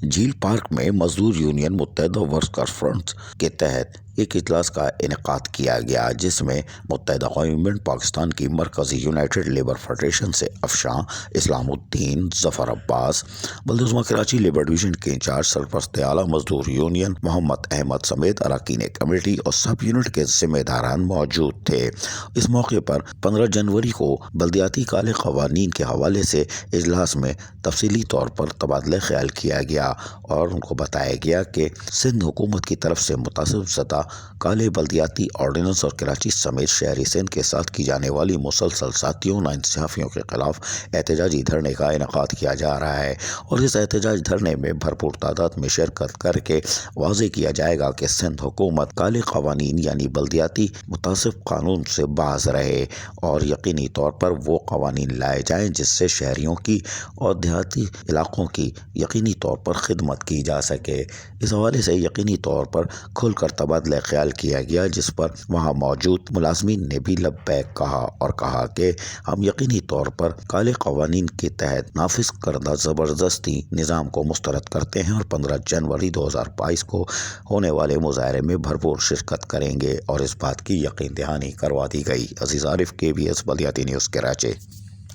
جھیل پارک میں مزدور یونین متحدہ ورکرز فرنٹ کے تحت ایک اجلاس کا انعقاد کیا گیا، جس میں متحدہ اقوام ایونٹ پاکستان کی مرکزی یونائیٹڈ لیبر فیڈریشن سے افشاں اسلام الدین، ظفر عباس، بلدیہ کراچی لیبر ڈویژن کے انچارج سرپرست اعلیٰ مزدور یونین محمد احمد سمیت اراکین کمیٹی اور سب یونٹ کے ذمہ داران موجود تھے۔ اس موقع پر 15 جنوری کو بلدیاتی کالے قوانین کے حوالے سے اجلاس میں تفصیلی طور پر تبادلہ خیال کیا گیا اور ان کو بتایا گیا کہ سندھ حکومت کی طرف سے متاثر زدہ کالے بلدیاتی آرڈیننس اور کراچی سمیت شہری سندھ کے ساتھ کی جانے والی مسلسل ساتھیوں ناانصافیوں کے خلاف احتجاجی دھرنے کا انعقاد کیا جا رہا ہے، اور اس احتجاج دھرنے میں بھرپور تعداد میں شرکت کر کے واضح کیا جائے گا کہ سندھ حکومت کالے قوانین یعنی بلدیاتی متعصب قانون سے باز رہے اور یقینی طور پر وہ قوانین لائے جائیں جس سے شہریوں کی اور دیہاتی علاقوں کی یقینی طور پر خدمت کی جا سکے۔ اس حوالے سے یقینی طور پر کھل کر تبادلہ خیال کیا گیا، جس پر وہاں موجود ملازمین نے بھی لبیک کہا اور کہا کہ ہم یقینی طور پر کالے قوانین کے تحت نافذ کردہ زبردستی نظام کو مسترد کرتے ہیں اور 15 جنوری 2022 کو ہونے والے مظاہرے میں بھرپور شرکت کریں گے، اور اس بات کی یقین دہانی کروا دی گئی۔ عزیز عارف، KBS بلدیاتی نیوز کراچی۔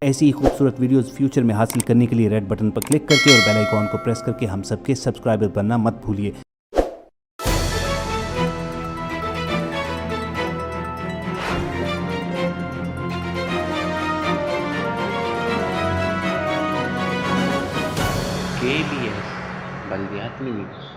ایسی ہی خوبصورت ویڈیوز فیوچر میں حاصل کرنے کے لیے ریڈ بٹن پر کلک کر کے اور بیل آئیکن کو پریس کر کے ہم سب کے سبسکرائبر بننا مت بھولیے۔ KBS بلدیاتی نیوز۔